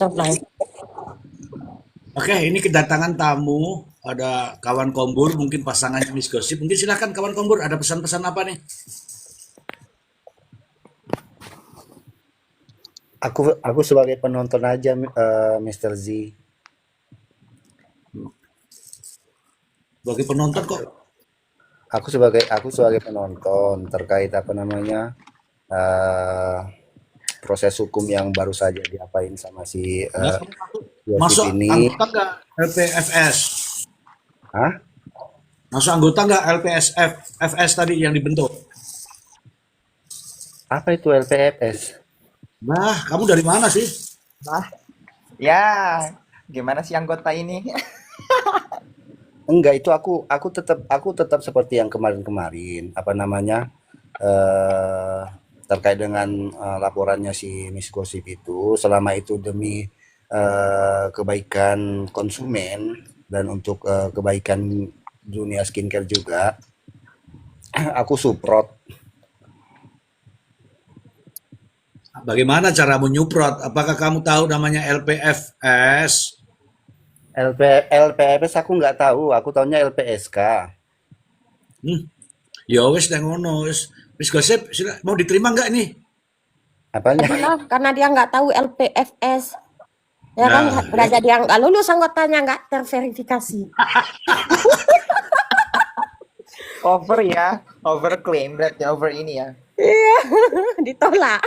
Surprise. Oke, ini kedatangan tamu, ada kawan Kombur, mungkin pasangannya Miss Gosip. Mungkin silakan kawan Kombur, ada pesan-pesan apa nih? Aku sebagai penonton aja, Mr. Z. Bagi penonton Aku kok. aku sebagai penonton terkait apa namanya, eh, proses hukum yang baru saja diapain sama si Ya, kamu masuk, Yosip masuk ini. anggota nggak LPFS? Hah? Masuk anggota nggak LPSF FS tadi yang dibentuk? Apa itu LPFS? Nah, kamu dari mana sih? Nah, ya, gimana sih anggota ini? Enggak, itu aku tetap seperti yang kemarin-kemarin, apa namanya, eh, terkait dengan laporannya si Miss Gosip itu, selama itu demi kebaikan konsumen dan untuk kebaikan dunia skincare juga, aku support. Bagaimana cara menyuprot? Apakah kamu tahu namanya LPFS? LPFS aku nggak tahu, aku tahunya LPSK. Hmm, ya wes nek ngono wes. Miss Gosip, mau diterima nggak nih? Apanya? Itulah karena dia nggak tahu LPFS. Ya kan Nah, udah jadi yang nggak lulus anggotanya nggak terverifikasi. Over ya, over claim berarti over ini ya. Iya, ditolak.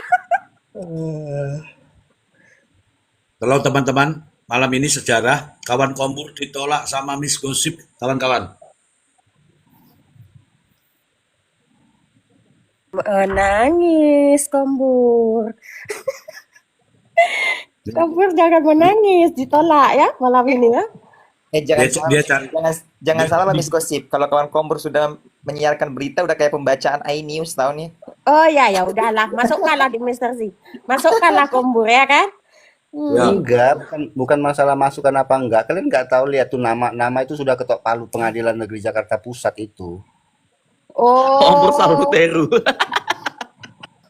kalau teman-teman, malam ini sejarah kawan Kombur ditolak sama Miss Gosip, kawan-kawan. Menangis, Kombur. Kombur jangan menangis, ditolak ya malam ini ya. Jangan Dia, salah, dia cari jangan dia, salah Miss Gosip. Kalau kawan Kombur sudah menyiarkan berita udah kayak pembacaan iNews tahun nih. Oh ya udahlah, masukkanlah di Mister Z. Masukkanlah Kombur ya kan? ya, Enggak, bukan masalah masukan apa enggak. Kalian nggak tahu, lihat tuh nama itu sudah ketok palu Pengadilan Negeri Jakarta Pusat itu. Kompor Oh, selalu teru.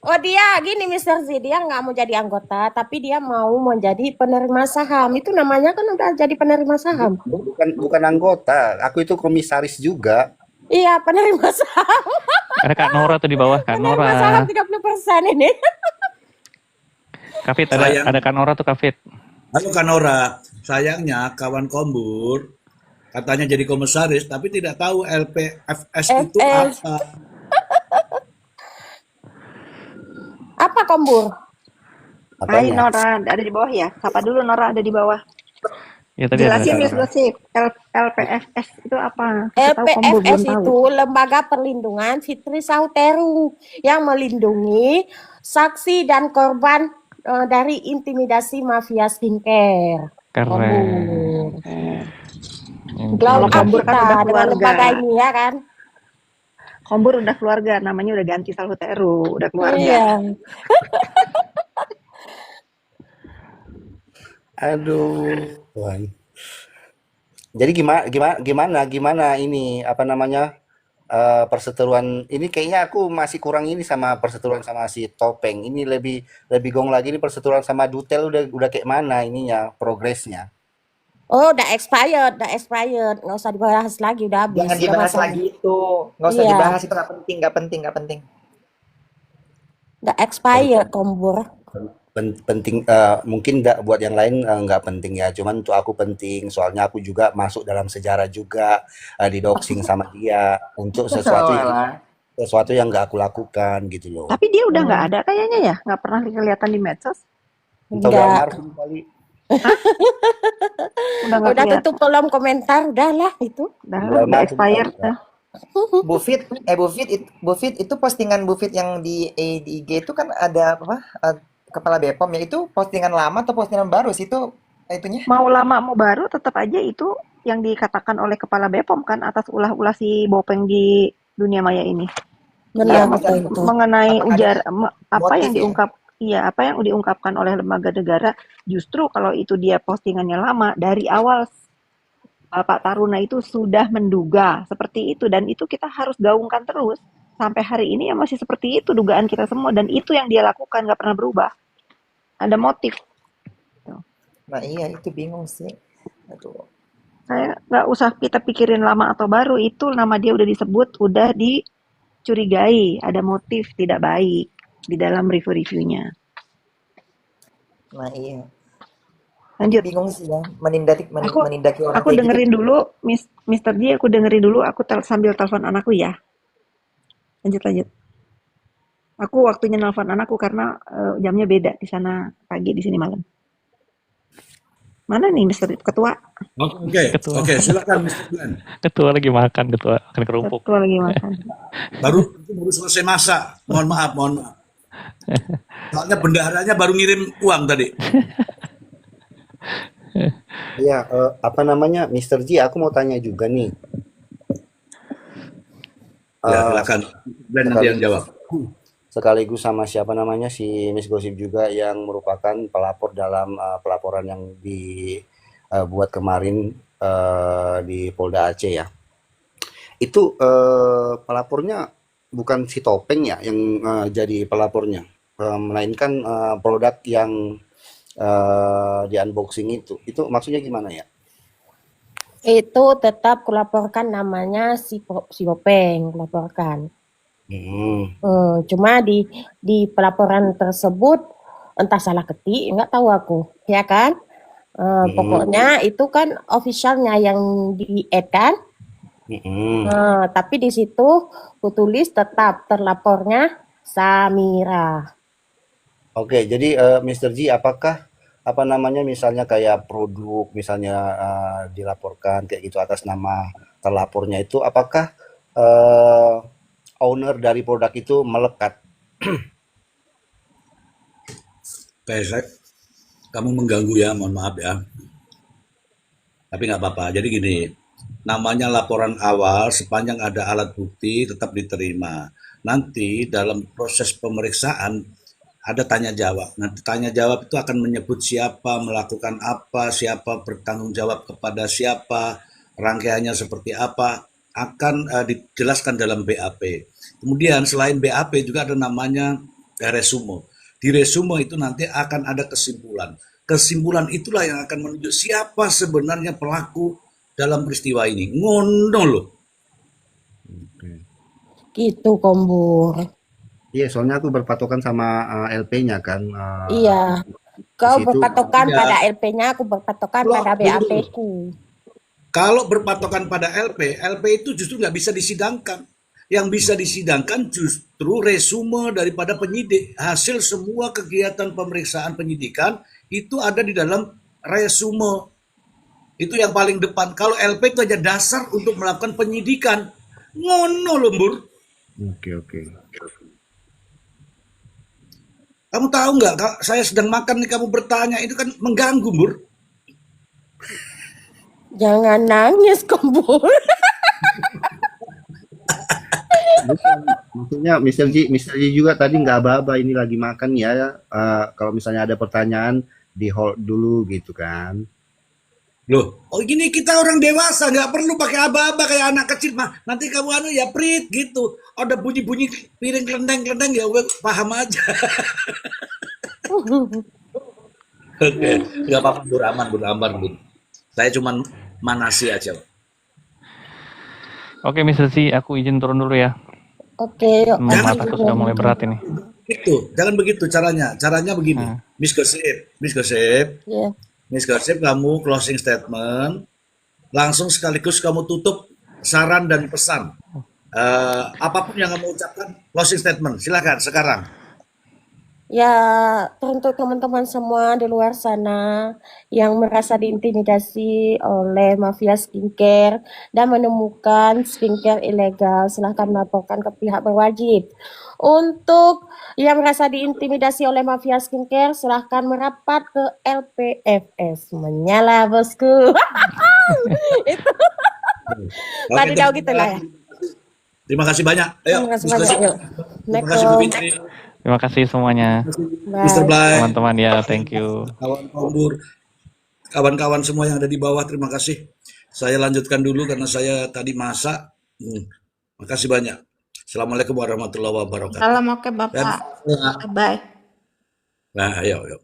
oh dia gini Mister Z, dia nggak mau jadi anggota, tapi dia mau menjadi penerima saham. Itu namanya kan udah jadi penerima saham. Bukan anggota, aku itu komisaris juga. Iya, penerima saham. Ada Kak Nora tuh di bawah, Kak Penerima saham Nora. 30% ini. Kak Fit, sayang. ada Kak Nora tuh, Kak Fit. Halo Kanora, sayangnya kawan Kombur katanya jadi komisaris, tapi tidak tahu LPFS itu FS. apa. Apa Kombur? Hai Apanya? Nora, ada di bawah ya? Sapa dulu Nora ada di bawah. Ya tadi ada Jelasin Kak Miss Nora. Gosip, LPFS itu apa? Kasih tahu Kombo LPFS belum tahu. itu Lembaga Perlindungan Fitri Sauteru yang melindungi saksi dan korban dari intimidasi mafia skincare. Keren. Kombur. Glow Kalau up Kombur kan kita udah dengan keluarga. lembaga ini ya kan? Kombur udah keluarga, namanya udah ganti Salhuteru, udah keluarga. Iya. Aduh, Tuhan. Jadi gimana ini apa namanya, perseteruan ini, kayaknya aku masih kurang ini sama perseteruan sama si Topeng. Ini lebih lebih gong lagi, ini perseteruan sama Dutel udah kayak mana ininya progresnya. Oh, udah expired. Nggak usah dibahas lagi, udah habis. Jangan Udah dibahas masalah. lagi itu. Nggak usah Iya, dibahas itu nggak penting. udah expired, Kombur. Penting, mungkin buat yang lain nggak penting ya, cuman untuk aku penting, soalnya aku juga masuk dalam sejarah juga, didoxing sama dia untuk Walah. sesuatu yang nggak aku lakukan gitu loh. Tapi dia udah nggak Hmm, ada kayaknya ya, nggak pernah kelihatan di medsos. Entah udah enggak. almarhum kali. Udah nggak Udah kelihatan. tutup kolom komentar, udahlah itu. Udah Udah almarhum kali expired. ya. Bu Fit itu postingan Bu Fit yang di IG itu kan ada apa? Kepala Bepom ya itu postingan lama atau postingan baru sih itu itunya? Mau lama mau baru tetap aja itu yang dikatakan oleh Kepala Bepom kan atas ulah-ulah si Bopeng di dunia maya ini. Iya, Benar maksudnya betul itu. Mengenai apakah ada apa yang motif ya? apa yang diungkapkan oleh lembaga negara, justru kalau itu dia postingannya lama dari awal Pak Taruna itu sudah menduga seperti itu, dan itu kita harus gaungkan terus sampai hari ini ya masih seperti itu dugaan kita semua, dan itu yang dia lakukan nggak pernah berubah. Ada motif. Nah iya itu bingung sih. Aduh. Saya nggak usah kita pikirin lama atau baru, itu nama dia udah disebut, udah dicurigai, ada motif tidak baik di dalam review-reviewnya. Nah iya. Aku Lanjut. bingung sih ya menindaki orang Aku kayak gitu. dengerin dulu, Mr. J, aku dengerin dulu, aku sambil telepon anakku ya. Lanjut. Aku waktunya nelfon anakku karena jamnya beda, di sana pagi, di sini malam. Mana nih Mr. Ketua? Oke, Ketua. silakan Mr. Glenn. Ketua lagi makan kerupuk. Ketua lagi makan. Baru selesai masak. Mohon maaf. Soalnya bendaharanya baru ngirim uang tadi. Ya, apa namanya, Mr. J, aku mau tanya juga nih. Ya, Eh, silakan. Glenn nanti yang jawab. sekaligus sama siapa namanya si Miss Gosip juga yang merupakan pelapor dalam pelaporan yang dibuat kemarin di Polda Aceh ya. Itu pelapornya bukan si Topeng ya yang jadi pelapornya, melainkan produk yang di unboxing itu. Itu maksudnya gimana ya? Itu tetap kulaporkan namanya si Bopeng, kulaporkan. Cuma di pelaporan tersebut entah salah ketik, nggak tahu aku, ya kan? Pokoknya itu kan officialnya yang di-add kan? Tapi di situ kutulis tetap terlapornya Samira. Oke, jadi Mr. G, apakah apa namanya misalnya kayak produk misalnya dilaporkan kayak gitu atas nama terlapornya itu, apakah owner dari produk itu melekat? Kayak kamu mengganggu ya, mohon maaf ya. Tapi nggak apa-apa. Jadi gini, namanya laporan awal sepanjang ada alat bukti tetap diterima. Nanti dalam proses pemeriksaan ada tanya jawab. Nanti tanya jawab itu akan menyebut siapa melakukan apa, siapa bertanggung jawab kepada siapa, rangkaiannya seperti apa, akan dijelaskan dalam BAP. Kemudian selain BAP juga ada namanya resume. Di resume itu nanti akan ada kesimpulan. Kesimpulan itulah yang akan menunjuk siapa sebenarnya pelaku dalam peristiwa ini. Ngono loh. Gitu, Kombur. Iya, soalnya aku berpatokan sama LP-nya kan. Iya. Di Kau situ berpatokan Ya, pada LP-nya, aku berpatokan Loh, pada tunggu dulu. BAP-ku. Kalau berpatokan pada LP itu justru nggak bisa disidangkan. Yang bisa disidangkan justru resume daripada penyidik. Hasil semua kegiatan pemeriksaan penyidikan itu ada di dalam resume. Itu yang paling depan. Kalau LP itu aja dasar untuk melakukan penyidikan. Ngono lembur. Oke. Kamu tahu nggak, saya sedang makan nih kamu bertanya, itu kan mengganggu, Bur. Jangan nangis, Kombur. Bukan, maksudnya Mr. G juga tadi nggak aba-aba ini lagi makan ya. Kalau misalnya ada pertanyaan di hold dulu gitu kan. Loh, oh gini kita orang dewasa, nggak perlu pakai aba-aba kayak anak kecil mah. Nanti kamu ya prit gitu. Ada bunyi-bunyi piring kelenteng-kelenteng ya gue paham aja. Oke, nggak apa-apa, Bur, aman, Bur. Saya cuman manasi aja. Oke, Mr. Z, aku izin turun dulu ya. Oke, yuk. Jangan Mataku sudah mulai berat ini. Gitu, jangan begitu caranya. Caranya begini, Miss Gosip, Ya. Miss Gosip, kamu closing statement, langsung sekaligus kamu tutup saran dan pesan. Apapun yang kamu ucapkan, closing statement, silakan sekarang. Ya, untuk teman-teman semua di luar sana yang merasa diintimidasi oleh mafia skincare dan menemukan skincare ilegal, silahkan melaporkan ke pihak berwajib. Untuk yang merasa diintimidasi oleh mafia skincare, silahkan merapat ke LPFS. Menyala, bosku. Itu Oke, wadidaw gitulah ya. terima kasih banyak. Ayo, Terima kasih Miss banyak. Gosip. Yuk. Terima kasih Bu Assalamualaikum. Fitri. Terima kasih semuanya, Mr. Bye. Blay, teman-teman ya. Thank you. kawan Kombur, kawan-kawan semua yang ada di bawah, terima kasih. Saya lanjutkan dulu karena saya tadi masak. Makasih banyak. Assalamualaikum warahmatullahi wabarakatuh. Salam, oke Bapak. Dan, Bye. nah, ayo.